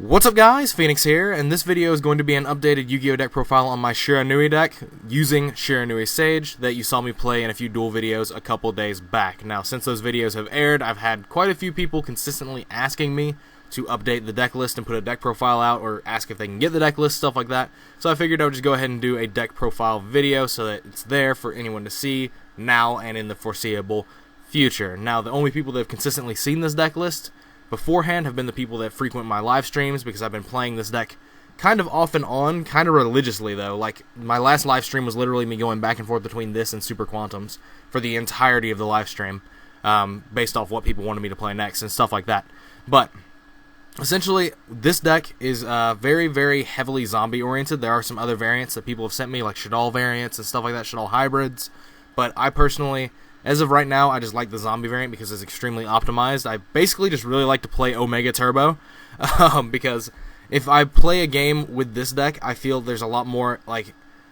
What's up guys, Phoenix here, and this video is going to be an updated Yu-Gi-Oh deck profile on my Shiranui deck using Shiranui Sage that you saw me play in a few duel videos a couple days back. Now, since those videos have aired, I've had quite a few people consistently asking me to update the deck list and put a deck profile out, or ask if they can get the deck list, stuff like that. So I figured I would just go ahead and do a deck profile video so that it's there for anyone to see now and in the foreseeable future. Now, the only people that have consistently seen this deck list beforehand have been the people that frequent my live streams, because I've been playing this deck kind of off and on, kind of religiously though. Like, my last live stream was literally me going back and forth between this and Super Quantums for the entirety of the live stream, based off what people wanted me to play next and stuff like that. But essentially, this deck is very, very heavily zombie oriented. There are some other variants that people have sent me, like Shadal variants and stuff like that, Shadal hybrids, but I personally, as of right now, I just like the zombie variant because it's extremely optimized. I basically just really like to play Omega Turbo, because if I play a game with this deck, I feel there's a lot more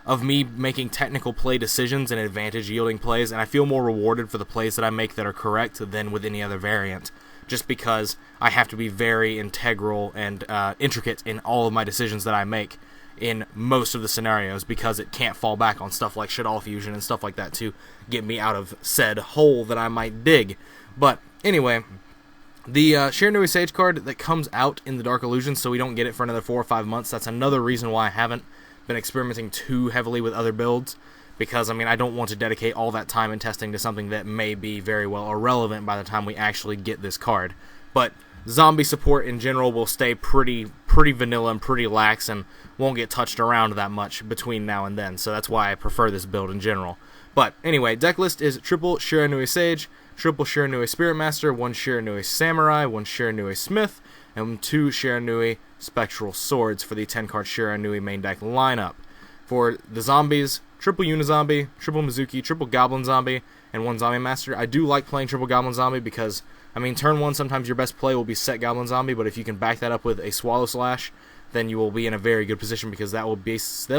of me making technical play decisions and advantage yielding plays, and I feel more rewarded for the plays that I make that are correct than with any other variant, just because I have to be very integral and intricate in all of my decisions that I make in most of the scenarios, because it can't fall back on stuff like Shadal Fusion and stuff like that to get me out of said hole that I might dig. But anyway, the Shiranui Sage card that comes out in the Dark Illusion, so we don't get it for another 4 or 5 months, that's another reason why I haven't been experimenting too heavily with other builds, because, I mean, I don't want to dedicate all that time and testing to something that may be very well irrelevant by the time we actually get this card. But zombie support in general will stay pretty vanilla and pretty lax and won't get touched around that much between now and then, so that's why I prefer this build in general. But anyway, deck list is triple Shiranui Sage, triple Shiranui Spirit Master, 1 Shiranui Samurai, 1 Shiranui Smith, and 2 Shiranui Spectral Swords for the 10-card Shiranui main deck lineup. For the zombies, triple Unizombie, triple Mizuki, triple Goblin Zombie, and 1 Zombie Master. I do like playing triple Goblin Zombie because, I mean, turn 1, sometimes your best play will be set Goblin Zombie, but if you can back that up with a Swallow Slash, then you will be in a very good position, because that will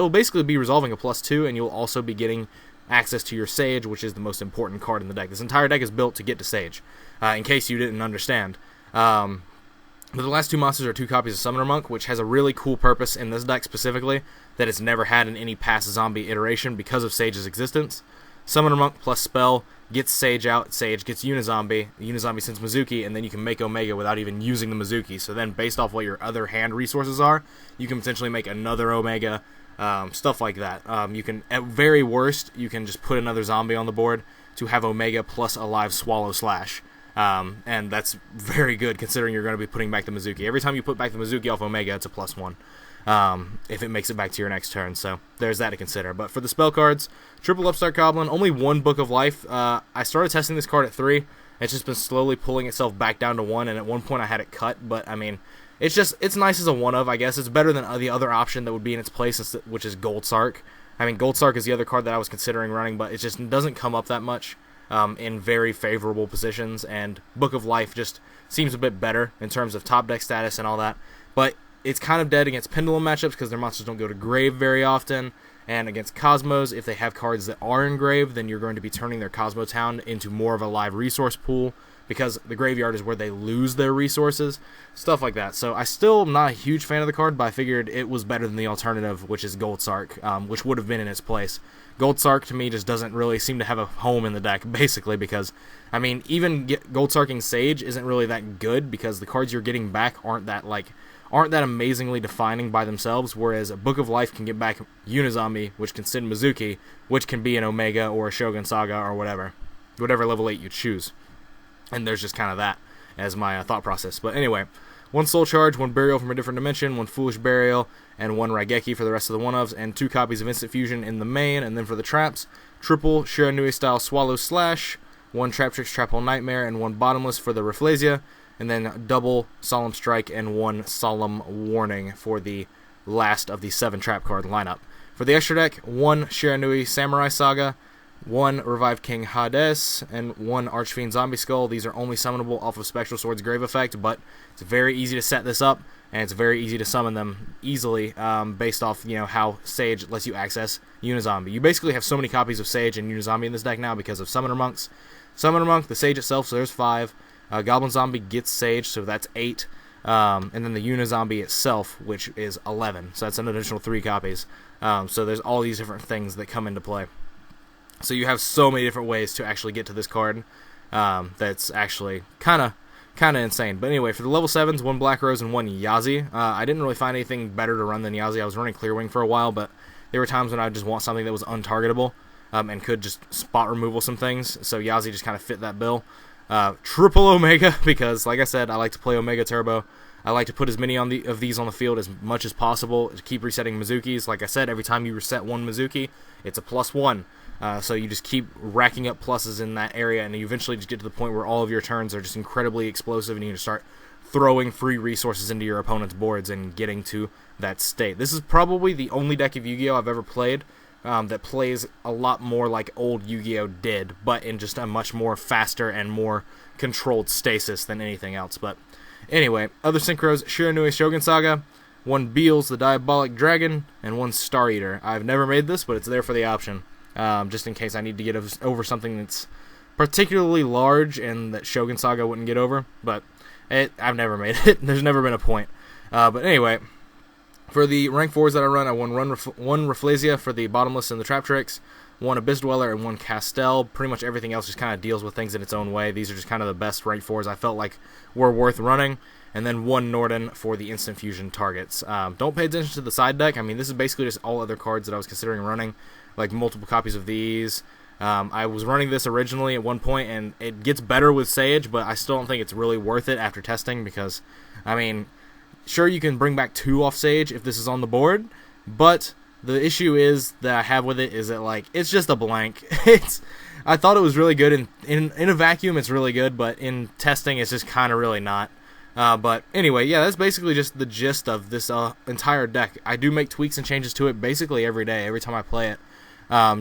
basically be resolving a +2, and you'll also be getting access to your Sage, which is the most important card in the deck. This entire deck is built to get to Sage, in case you didn't understand. But the last 2 monsters are 2 copies of Summoner Monk, which has a really cool purpose in this deck specifically that it's never had in any past zombie iteration because of Sage's existence. Summoner Monk plus Spell gets Sage out, Sage gets Unizombie, Unizombie sends Mizuki, and then you can make Omega without even using the Mizuki. So then, based off what your other hand resources are, you can potentially make another Omega, stuff like that. You can, at very worst, you can just put another zombie on the board to have Omega plus a live Swallow Slash. And that's very good considering you're going to be putting back the Mizuki. Every time you put back the Mizuki off Omega, it's a +1. If it makes it back to your next turn, so there's that to consider. But for the spell cards, triple Upstart Goblin, only 1 Book of Life. I started testing this card at 3. It's just been slowly pulling itself back down to 1, and at one point I had it cut, but I mean, it's nice as a one-of, I guess. It's better than the other option that would be in its place, which is Gold Sark. I mean, Gold Sark is the other card that I was considering running, but it just doesn't come up that much in very favorable positions, and Book of Life just seems a bit better in terms of top deck status and all that. But it's kind of dead against Pendulum matchups because their monsters don't go to grave very often, and against Cosmos, if they have cards that are in grave, then you're going to be turning their Cosmo Town into more of a live resource pool, because the graveyard is where they lose their resources, stuff like that. So I still am not a huge fan of the card, but I figured it was better than the alternative, which is Gold Sark, which would have been in its place. Gold Sark, to me, just doesn't really seem to have a home in the deck, basically, because, I mean, even Gold Sarking Sage isn't really that good, because the cards you're getting back aren't that amazingly defining by themselves, whereas a Book of Life can get back Unizombie, which can send Mizuki, which can be an Omega or a Shogun Saga or whatever level 8 you choose. And there's just kind of that as my thought process. But anyway, 1 Soul Charge, 1 Burial from a different dimension, 1 Foolish Burial, and 1 Raigeki for the rest of the one-ofs, and 2 copies of Instant Fusion in the main. And then for the traps, triple Shiranui style Swallow Slash, 1 Traptrix Trap Hole Nightmare, and 1 Bottomless for the Rafflesia, and then double Solemn Strike and 1 Solemn Warning for the last of the 7 trap card lineup. For the extra deck, 1 Shiranui Samurai Saga, 1 Revived King Hades, and 1 Archfiend Zombie Skull. These are only summonable off of Spectral Sword's Grave effect, but it's very easy to set this up, and it's very easy to summon them easily, based off, how Sage lets you access Unizombie. You basically have so many copies of Sage and Unizombie in this deck now because of Summoner Monks. Summoner Monk, the Sage itself, so there's 5. Goblin Zombie gets Sage, so that's 8. and then the Unizombie itself, which is 11, so that's an additional 3 copies. So there's all these different things that come into play. So you have so many different ways to actually get to this card. That's actually kind of insane. But anyway, for the level 7s, 1 Black Rose and 1 Yazi. I didn't really find anything better to run than Yazi. I was running Clearwing for a while, but there were times when I just want something that was untargetable and could just spot removal some things. So Yazi just kind of fit that bill. Triple Omega, because like I said, I like to play Omega Turbo. I like to put as many of these on the field as much as possible to keep resetting Mizukis. Like I said, every time you reset 1 Mizuki, it's a +1. So you just keep racking up pluses in that area, and you eventually just get to the point where all of your turns are just incredibly explosive, and you just start throwing free resources into your opponent's boards and getting to that state. This is probably the only deck of Yu-Gi-Oh! I've ever played that plays a lot more like old Yu-Gi-Oh! Did, but in just a much more faster and more controlled stasis than anything else. But anyway, other synchros: Shiranui Shogun Saga, 1 Beals the Diabolic Dragon, and 1 Star Eater. I've never made this, but it's there for the option. Just in case I need to get over something that's particularly large and that Shogun Saga wouldn't get over, but I've never made it. There's never been a point. But anyway, for the rank 4s that I run, I won 1 Rafflesia for the Bottomless and the Trap Tricks, 1 Abyss Dweller, and 1 Castel. Pretty much everything else just kind of deals with things in its own way. These are just kind of the best rank 4s I felt like were worth running. And then 1 Norden for the Instant Fusion targets. Don't pay attention to the side deck. I mean, this is basically just all other cards that I was considering running, like multiple copies of these. I was running this originally at one point, and it gets better with Sage, but I still don't think it's really worth it after testing, because, I mean, sure, you can bring back 2 off Sage if this is on the board, but the issue is that I have with it is that, like, it's just a blank. I thought it was really good. In a vacuum, it's really good, but in testing, it's just kind of really not. But anyway, yeah, that's basically just the gist of this entire deck. I do make tweaks and changes to it basically every day, every time I play it.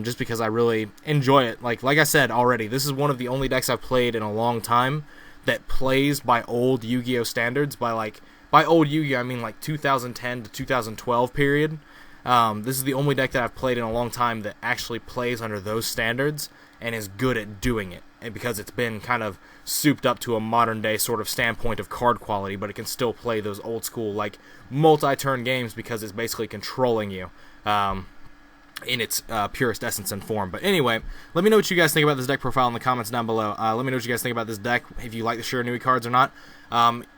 Just because I really enjoy it. Like I said already, this is one of the only decks I've played in a long time that plays by old Yu-Gi-Oh! Standards. By old Yu-Gi-Oh! I mean like 2010 to 2012 period. This is the only deck that I've played in a long time that actually plays under those standards and is good at doing it. And because it's been kind of souped up to a modern day sort of standpoint of card quality, but it can still play those old school like multi-turn games because it's basically controlling you. In its purest essence and form. But anyway, let me know what you guys think about this deck profile in the comments down below. Let me know what you guys think about this deck, if you like the Shiranui cards or not.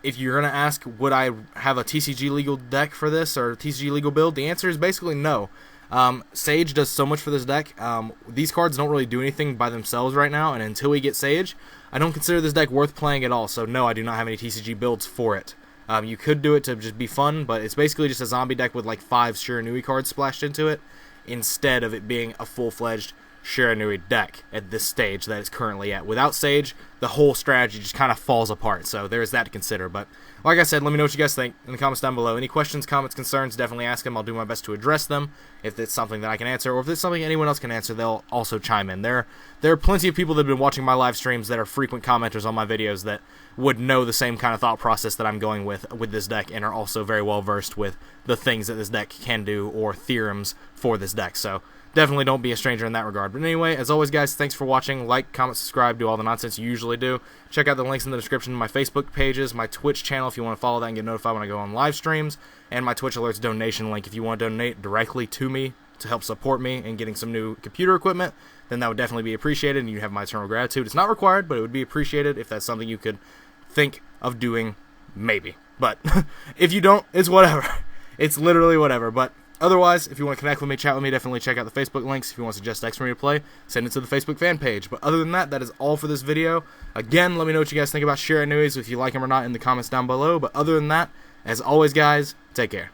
If you're going to ask, would I have a TCG legal deck for this, or TCG legal build, the answer is basically no. Sage does so much for this deck. These cards don't really do anything by themselves right now, and until we get Sage, I don't consider this deck worth playing at all, so no, I do not have any TCG builds for it. You could do it to just be fun, but it's basically just a zombie deck with like 5 Shiranui cards splashed into it, instead of it being a full-fledged Shiranui deck at this stage that it's currently at. Without Sage, the whole strategy just kind of falls apart, so there's that to consider. But like I said, let me know what you guys think in the comments down below. Any questions, comments, concerns, definitely ask them. I'll do my best to address them if it's something that I can answer, or if it's something anyone else can answer, they'll also chime in. There are plenty of people that have been watching my live streams that are frequent commenters on my videos that would know the same kind of thought process that I'm going with this deck, and are also very well versed with the things that this deck can do, or theorems for this deck. So definitely don't be a stranger in that regard. But anyway, as always, guys, thanks for watching. Like, comment, subscribe, do all the nonsense you usually do. Check out the links in the description to my Facebook pages, my Twitch channel if you want to follow that and get notified when I go on live streams, and my Twitch Alerts donation link if you want to donate directly to me to help support me in getting some new computer equipment. Then that would definitely be appreciated, and you have my eternal gratitude. It's not required, but it would be appreciated if that's something you could think of doing, maybe. But if you don't, it's whatever. It's literally whatever. But otherwise, if you want to connect with me, chat with me, definitely check out the Facebook links. If you want to suggest decks for me to play, send it to the Facebook fan page. But other than that, that is all for this video. Again, let me know what you guys think about Shiranuis, if you like them or not, in the comments down below. But other than that, as always, guys, take care.